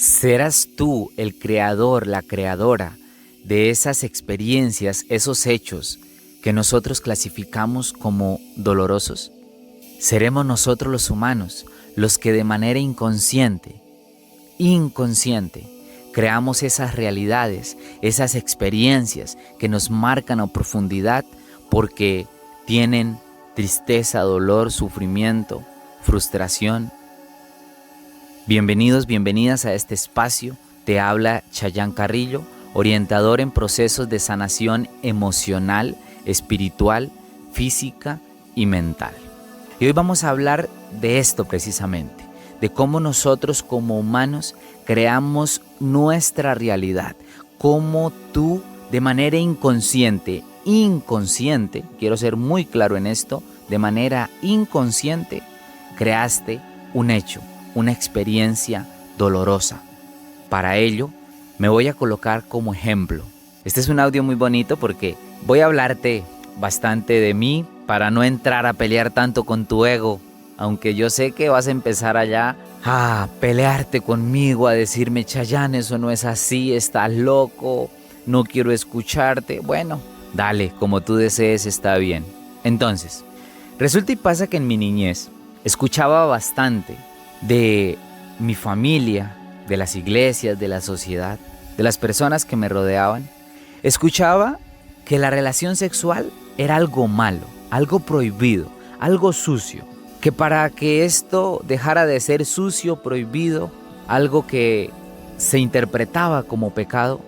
¿Serás tú el creador, la creadora de esas experiencias, esos hechos que nosotros clasificamos como dolorosos? ¿Seremos nosotros los humanos los que de manera inconsciente, creamos esas realidades, esas experiencias que nos marcan a profundidad porque tienen tristeza, dolor, sufrimiento, frustración? Bienvenidos, bienvenidas a este espacio. Te habla Chayán Carrillo, orientador en procesos de sanación emocional, espiritual, física y mental. Y hoy vamos a hablar de esto precisamente, de cómo nosotros como humanos creamos nuestra realidad, cómo tú de manera inconsciente, quiero ser muy claro en esto, de manera inconsciente creaste un hecho, una experiencia dolorosa. Para ello, me voy a colocar como ejemplo. Este es un audio muy bonito porque voy a hablarte bastante de mí para no entrar a pelear tanto con tu ego, aunque yo sé que vas a empezar allá a pelearte conmigo, a decirme: Chayán, eso no es así, estás loco, no quiero escucharte. Bueno, dale, como tú desees, está bien. Entonces, resulta y pasa que en mi niñez escuchaba bastante de mi familia, de las iglesias, de la sociedad, de las personas que me rodeaban. Escuchaba que la relación sexual era algo malo, algo prohibido, algo sucio, que para que esto dejara de ser sucio, prohibido, algo que se interpretaba como pecado,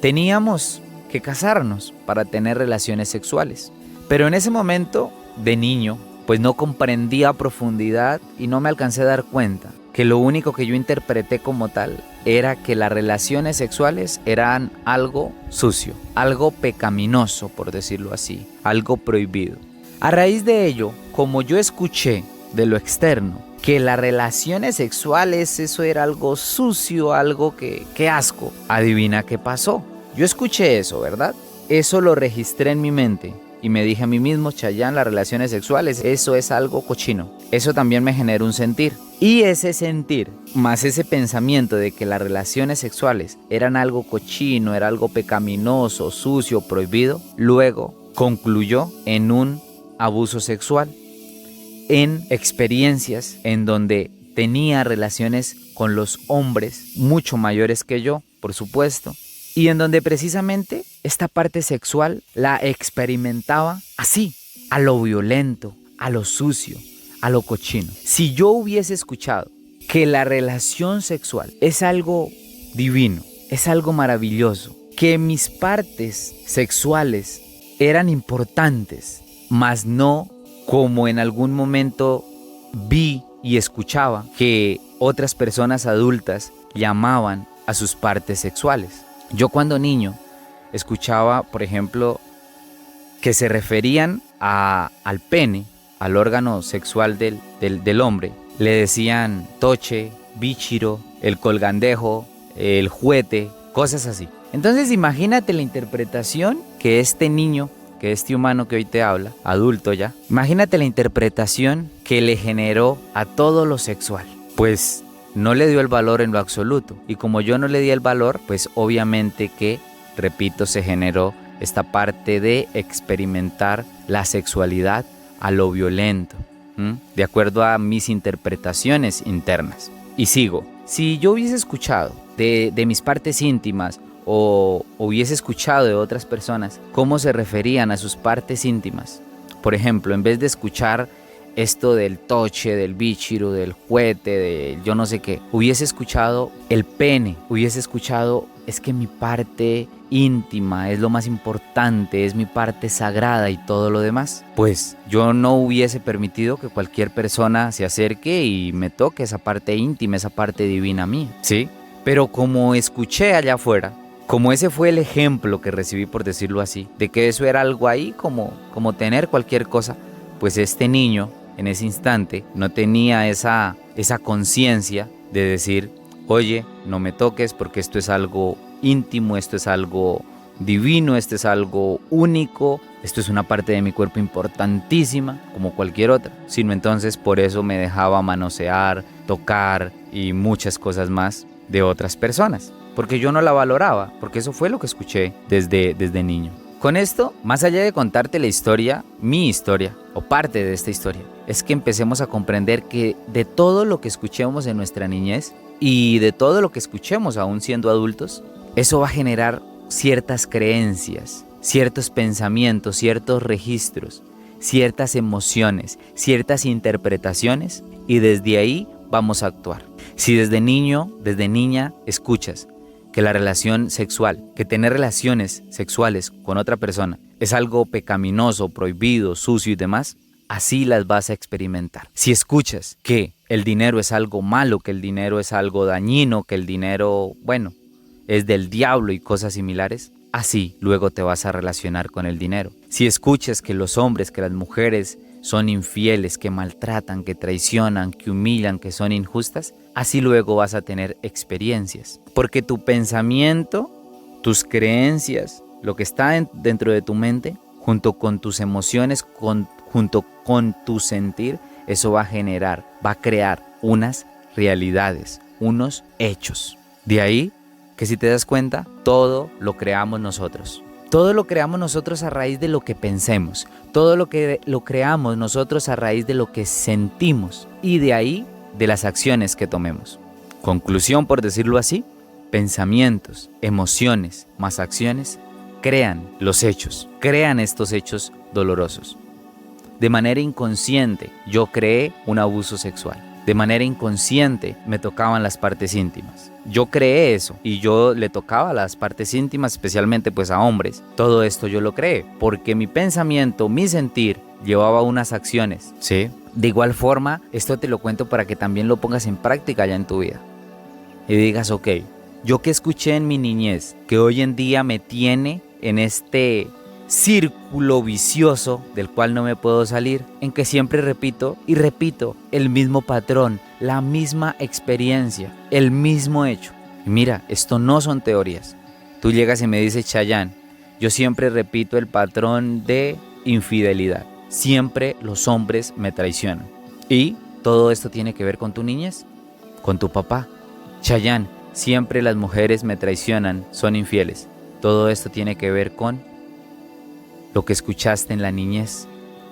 teníamos que casarnos para tener relaciones sexuales. Pero en ese momento, de niño, pues no comprendía a profundidad y no me alcancé a dar cuenta que lo único que yo interpreté como tal era que las relaciones sexuales eran algo sucio, algo pecaminoso, por decirlo así, algo prohibido. A raíz de ello, como yo escuché de lo externo que las relaciones sexuales eso era algo sucio, algo que asco, adivina qué pasó. Yo escuché eso, ¿verdad? Eso lo registré en mi mente. Y me dije a mí mismo: Chayán, las relaciones sexuales, eso es algo cochino. Eso también me generó un sentir. Y ese sentir, más ese pensamiento de que las relaciones sexuales eran algo cochino, era algo pecaminoso, sucio, prohibido, luego concluyó en un abuso sexual, en experiencias en donde tenía relaciones con los hombres mucho mayores que yo, por supuesto, y en donde precisamente esta parte sexual la experimentaba así, a lo violento, a lo sucio, a lo cochino. Si yo hubiese escuchado que la relación sexual es algo divino, es algo maravilloso, que mis partes sexuales eran importantes, mas no como en algún momento vi y escuchaba que otras personas adultas llamaban a sus partes sexuales. Yo cuando niño escuchaba, por ejemplo, que se referían al pene, al órgano sexual del hombre. Le decían toche, bichiro, el colgandejo, el juguete, cosas así. Entonces imagínate la interpretación que este niño, que este humano que hoy te habla, adulto ya, imagínate la interpretación que le generó a todo lo sexual. Pues no le dio el valor en lo absoluto. Y como yo no le di el valor, pues obviamente que, repito, se generó esta parte de experimentar la sexualidad a lo violento, de acuerdo a mis interpretaciones internas. Y sigo. Si yo hubiese escuchado de mis partes íntimas o hubiese escuchado de otras personas cómo se referían a sus partes íntimas, por ejemplo, en vez de escuchar esto del toche, del bichiro, del juguete, del yo no sé qué, hubiese escuchado el pene, hubiese escuchado: es que mi parte íntima es lo más importante, es mi parte sagrada y todo lo demás, pues yo no hubiese permitido que cualquier persona se acerque y me toque esa parte íntima, esa parte divina mía, ¿sí? Pero como escuché allá afuera, como ese fue el ejemplo que recibí, por decirlo así, de que eso era algo ahí como tener cualquier cosa, pues este niño en ese instante no tenía esa conciencia de decir: oye, no me toques porque esto es algo íntimo, esto es algo divino, esto es algo único, esto es una parte de mi cuerpo importantísima como cualquier otra, sino entonces por eso me dejaba manosear, tocar y muchas cosas más de otras personas, porque yo no la valoraba, porque eso fue lo que escuché desde niño. Con esto, más allá de contarte la historia, mi historia, o parte de esta historia, es que empecemos a comprender que de todo lo que escuchemos en nuestra niñez y de todo lo que escuchemos aún siendo adultos, eso va a generar ciertas creencias, ciertos pensamientos, ciertos registros, ciertas emociones, ciertas interpretaciones, y desde ahí vamos a actuar. Si desde niño, desde niña, escuchas que la relación sexual, que tener relaciones sexuales con otra persona es algo pecaminoso, prohibido, sucio y demás, así las vas a experimentar. Si escuchas que el dinero es algo malo, que el dinero es algo dañino, que el dinero, es del diablo y cosas similares, así luego te vas a relacionar con el dinero. Si escuchas que los hombres, que las mujeres son infieles, que maltratan, que traicionan, que humillan, que son injustas, así luego vas a tener experiencias. Porque tu pensamiento, tus creencias, lo que está dentro de tu mente, junto con tus emociones, junto con tu sentir, eso va a crear unas realidades, unos hechos. De ahí que si te das cuenta, todo lo creamos nosotros. Todo lo creamos nosotros a raíz de lo que pensemos. Todo lo creamos nosotros a raíz de lo que sentimos. Y de ahí, de las acciones que tomemos. Conclusión, por decirlo así, pensamientos, emociones más acciones crean los hechos. Crean estos hechos dolorosos. De manera inconsciente, yo creé un abuso sexual. De manera inconsciente me tocaban las partes íntimas. Yo creé eso y yo le tocaba las partes íntimas, especialmente pues a hombres. Todo esto yo lo creé porque mi pensamiento, mi sentir llevaba unas acciones, ¿sí? De igual forma, esto te lo cuento para que también lo pongas en práctica ya en tu vida. Y digas, ok, yo que escuché en mi niñez, que hoy en día me tiene en este círculo vicioso del cual no me puedo salir, en que siempre repito y repito el mismo patrón, la misma experiencia, el mismo hecho. Y mira, esto no son teorías. Tú llegas y me dices, Chayanne, yo siempre repito el patrón de infidelidad. Siempre los hombres me traicionan. Y todo esto tiene que ver con tu niñez, con tu papá. Chayanne, siempre las mujeres me traicionan, son infieles. Todo esto tiene que ver con lo que escuchaste en la niñez,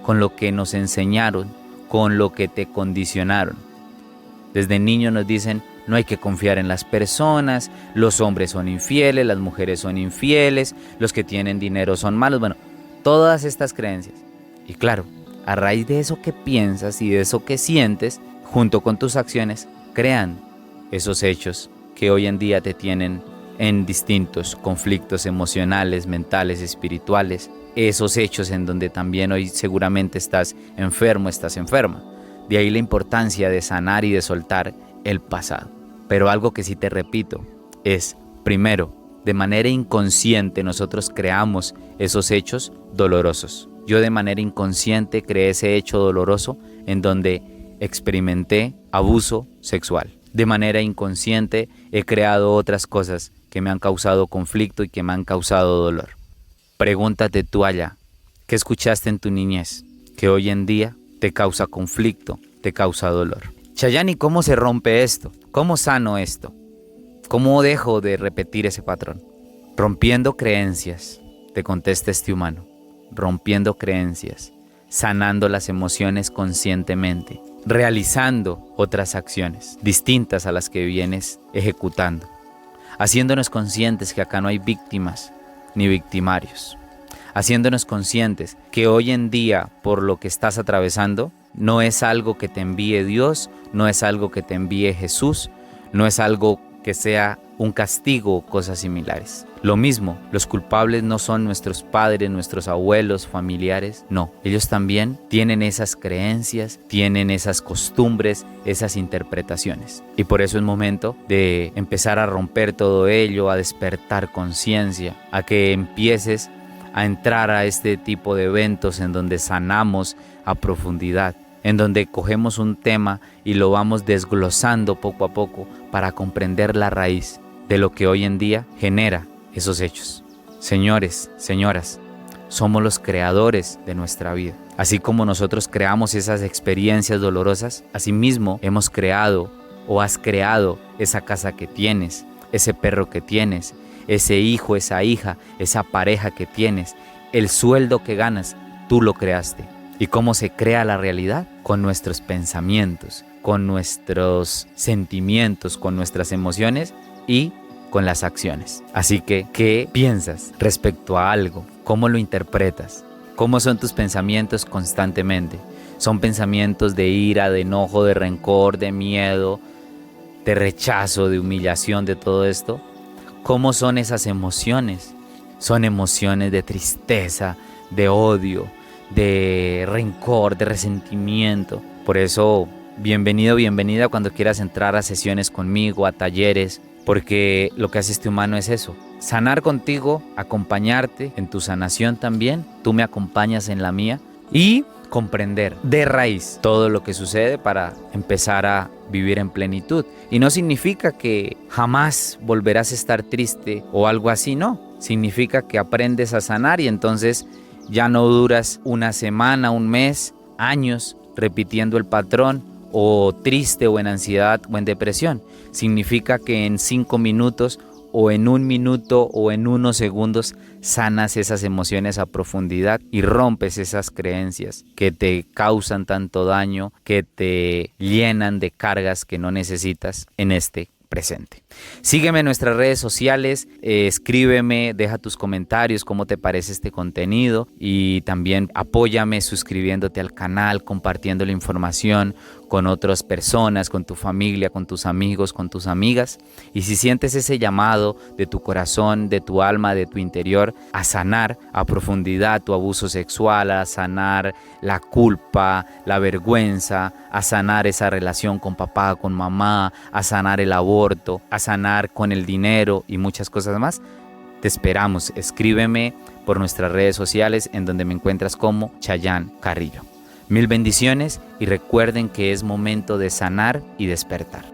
con lo que nos enseñaron, con lo que te condicionaron. Desde niño nos dicen, no hay que confiar en las personas, los hombres son infieles, las mujeres son infieles, los que tienen dinero son malos, todas estas creencias. Y claro, a raíz de eso que piensas y de eso que sientes, junto con tus acciones, crean esos hechos que hoy en día te tienen en distintos conflictos emocionales, mentales, espirituales, esos hechos en donde también hoy seguramente estás enfermo, estás enferma. De ahí la importancia de sanar y de soltar el pasado. Pero algo que sí te repito es, primero, de manera inconsciente nosotros creamos esos hechos dolorosos. Yo de manera inconsciente creé ese hecho doloroso en donde experimenté abuso sexual. De manera inconsciente he creado otras cosas que me han causado conflicto y que me han causado dolor. Pregúntate tú allá, ¿qué escuchaste en tu niñez que hoy en día te causa conflicto, te causa dolor? Chayanne, ¿y cómo se rompe esto? ¿Cómo sano esto? ¿Cómo dejo de repetir ese patrón? Rompiendo creencias, te contesta este humano. Rompiendo creencias, sanando las emociones conscientemente, realizando otras acciones distintas a las que vienes ejecutando, haciéndonos conscientes que acá no hay víctimas ni victimarios, haciéndonos conscientes que hoy en día por lo que estás atravesando no es algo que te envíe Dios, no es algo que te envíe Jesús, no es algo que sea un castigo o cosas similares. Lo mismo, los culpables no son nuestros padres, nuestros abuelos, familiares, no. Ellos también tienen esas creencias, tienen esas costumbres, esas interpretaciones. Y por eso es momento de empezar a romper todo ello, a despertar conciencia, a que empieces a entrar a este tipo de eventos en donde sanamos a profundidad, en donde cogemos un tema y lo vamos desglosando poco a poco para comprender la raíz de lo que hoy en día genera esos hechos. Señores, señoras, somos los creadores de nuestra vida. Así como nosotros creamos esas experiencias dolorosas, asimismo hemos creado o has creado esa casa que tienes, ese perro que tienes, ese hijo, esa hija, esa pareja que tienes, el sueldo que ganas, tú lo creaste. ¿Y cómo se crea la realidad? Con nuestros pensamientos, con nuestros sentimientos, con nuestras emociones y con las acciones. Así que, ¿qué piensas respecto a algo? ¿Cómo lo interpretas? ¿Cómo son tus pensamientos constantemente? ¿Son pensamientos de ira, de enojo, de rencor, de miedo, de rechazo, de humillación, de todo esto? ¿Cómo son esas emociones? Son emociones de tristeza, de odio, de rencor, de resentimiento. Por eso, bienvenido, bienvenida cuando quieras entrar a sesiones conmigo, a talleres, porque lo que hace este humano es eso, sanar contigo, acompañarte en tu sanación también, tú me acompañas en la mía y comprender de raíz todo lo que sucede para empezar a vivir en plenitud. Y no significa que jamás volverás a estar triste o algo así, no. Significa que aprendes a sanar y entonces ya no duras una semana, un mes, años repitiendo el patrón o triste o en ansiedad o en depresión. Significa que en 5 minutos o en 1 minuto o en unos segundos sanas esas emociones a profundidad y rompes esas creencias que te causan tanto daño, que te llenan de cargas que no necesitas en este presente. Sígueme en nuestras redes sociales, escríbeme, deja tus comentarios, cómo te parece este contenido y también apóyame suscribiéndote al canal, compartiendo la información con otras personas, con tu familia, con tus amigos, con tus amigas. Y si sientes ese llamado de tu corazón, de tu alma, de tu interior, a sanar a profundidad tu abuso sexual, a sanar la culpa, la vergüenza, a sanar esa relación con papá, con mamá, a sanar el aborto, a sanar con el dinero y muchas cosas más, te esperamos. Escríbeme por nuestras redes sociales en donde me encuentras como Chayán Carrillo. Mil bendiciones y recuerden que es momento de sanar y despertar.